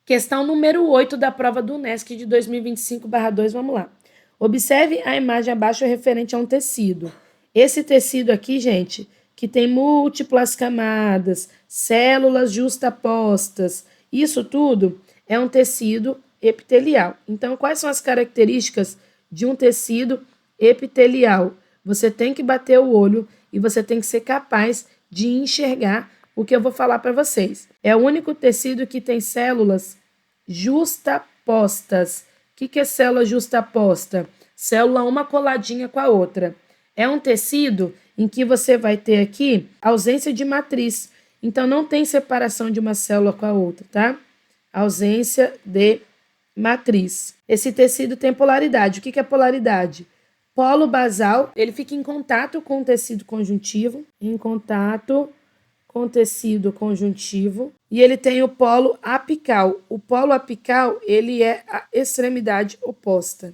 Questão número 8 da prova do UNESC de 2025/2, vamos lá. Observe a imagem abaixo referente a um tecido. Esse tecido aqui, gente, que tem múltiplas camadas, células justapostas, isso tudo é um tecido epitelial. Então, quais são as características de um tecido epitelial? Você tem que bater o olho e você tem que ser capaz de enxergar o que eu vou falar para vocês. É o único tecido que tem células justapostas. O que é célula justaposta? Célula uma coladinha com a outra. É um tecido em que você vai ter aqui ausência de matriz. Então, não tem separação de uma célula com a outra, tá? Ausência de matriz. Esse tecido tem polaridade. O que é polaridade? Polo basal, ele fica em contato com o tecido conjuntivo, e ele tem o polo apical. O polo apical, ele é a extremidade oposta.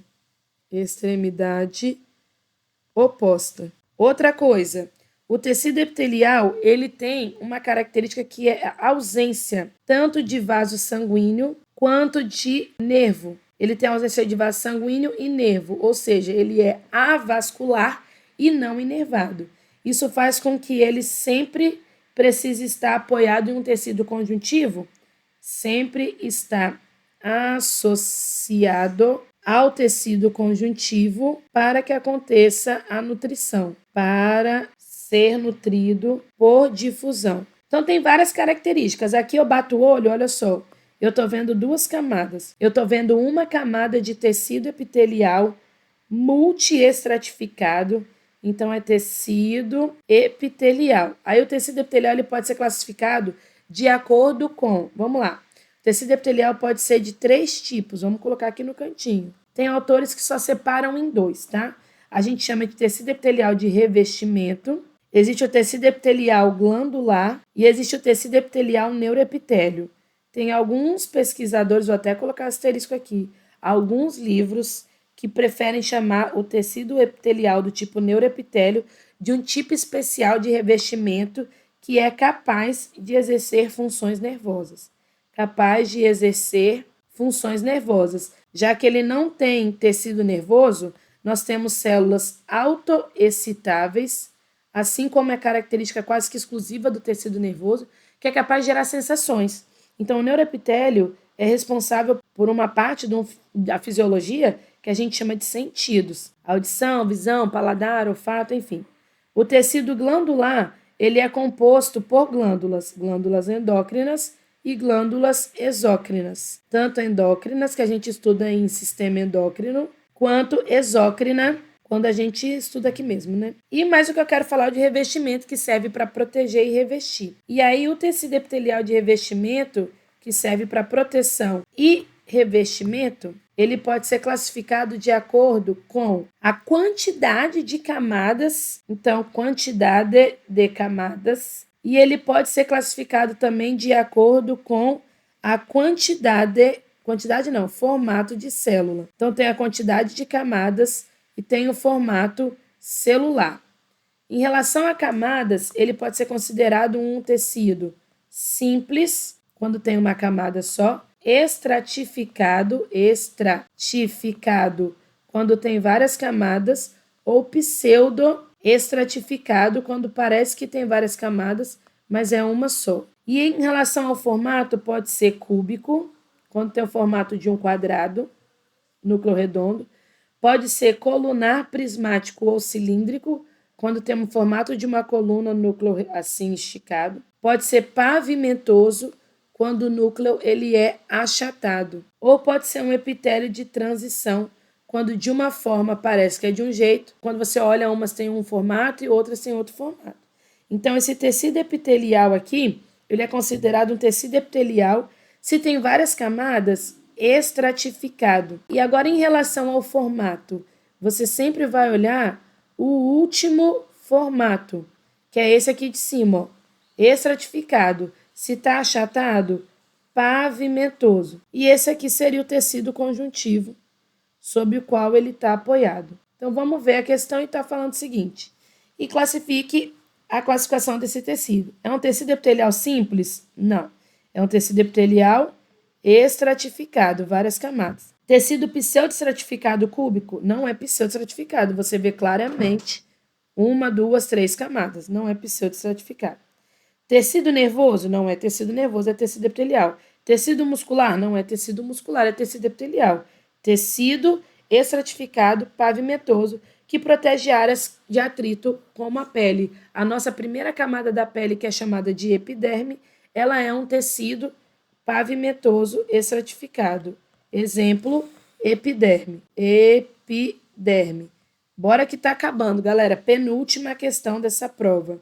Outra coisa, o tecido epitelial, ele tem uma característica que é a ausência tanto de vaso sanguíneo quanto de nervo. Ele tem ausência de vaso sanguíneo e nervo, ou seja, ele é avascular e não inervado. Isso faz com que ele sempre precise estar apoiado em um tecido conjuntivo, sempre está associado ao tecido conjuntivo para que aconteça a nutrição, para ser nutrido por difusão. Então, tem várias características. Aqui eu bato o olho, olha só. Eu estou vendo duas camadas. Eu estou vendo uma camada de tecido epitelial multiestratificado. Então, é tecido epitelial. Aí, o tecido epitelial ele pode ser classificado de acordo com... Vamos lá. O tecido epitelial pode ser de 3 tipos. Vamos colocar aqui no cantinho. Tem autores que só separam em 2, tá? A gente chama de tecido epitelial de revestimento. Existe o tecido epitelial glandular e existe o tecido epitelial neuroepitélio. Tem alguns pesquisadores, vou até colocar asterisco aqui, alguns livros que preferem chamar o tecido epitelial do tipo neuroepitélio de um tipo especial de revestimento que é capaz de exercer funções nervosas. Já que ele não tem tecido nervoso, nós temos células autoexcitáveis, assim como é característica quase que exclusiva do tecido nervoso, que é capaz de gerar sensações. Então, o neuroepitélio é responsável por uma parte da fisiologia que a gente chama de sentidos. Audição, visão, paladar, olfato, enfim. O tecido glandular, ele é composto por glândulas endócrinas e glândulas exócrinas. Tanto endócrinas, que a gente estuda em sistema endócrino, quanto exócrina, quando a gente estuda aqui mesmo, né? E mais o que eu quero falar de revestimento, que serve para proteger e revestir. E aí, o tecido epitelial de revestimento, que serve para proteção e revestimento, ele pode ser classificado de acordo com a quantidade de camadas, então, quantidade de camadas, e ele pode ser classificado também de acordo com a formato de célula. Então, tem a quantidade de camadas e tem o formato celular. Em relação a camadas, ele pode ser considerado um tecido simples, quando tem uma camada só, estratificado, quando tem várias camadas, ou pseudo-estratificado, quando parece que tem várias camadas, mas é uma só. E em relação ao formato, pode ser cúbico, quando tem o formato de um quadrado, núcleo redondo. Pode ser colunar, prismático ou cilíndrico, quando tem o formato de uma coluna, núcleo assim esticado. Pode ser pavimentoso, quando o núcleo ele é achatado. Ou pode ser um epitélio de transição, quando de uma forma parece que é de um jeito, quando você olha, umas têm um formato e outras têm outro formato. Então, esse tecido epitelial aqui, ele é considerado um tecido epitelial se tem várias camadas, estratificado. E agora, em relação ao formato, você sempre vai olhar o último formato, que é esse aqui de cima, ó, estratificado. Se está achatado, pavimentoso. E esse aqui seria o tecido conjuntivo, sobre o qual ele está apoiado. Então, vamos ver a questão e está falando o seguinte. E classifique a classificação desse tecido. É um tecido epitelial simples? Não. É um tecido epitelial estratificado, várias camadas. Tecido pseudoestratificado cúbico não é pseudoestratificado. Você vê claramente 1, 2, 3 camadas. Não é pseudoestratificado. Tecido nervoso não é tecido nervoso, é tecido epitelial. Tecido muscular não é tecido muscular, é tecido epitelial. Tecido estratificado pavimentoso que protege áreas de atrito como a pele. A nossa primeira camada da pele, que é chamada de epiderme, ela é um tecido pavimentoso estratificado. Exemplo, epiderme. Epiderme. Bora que tá acabando, galera. Penúltima questão dessa prova.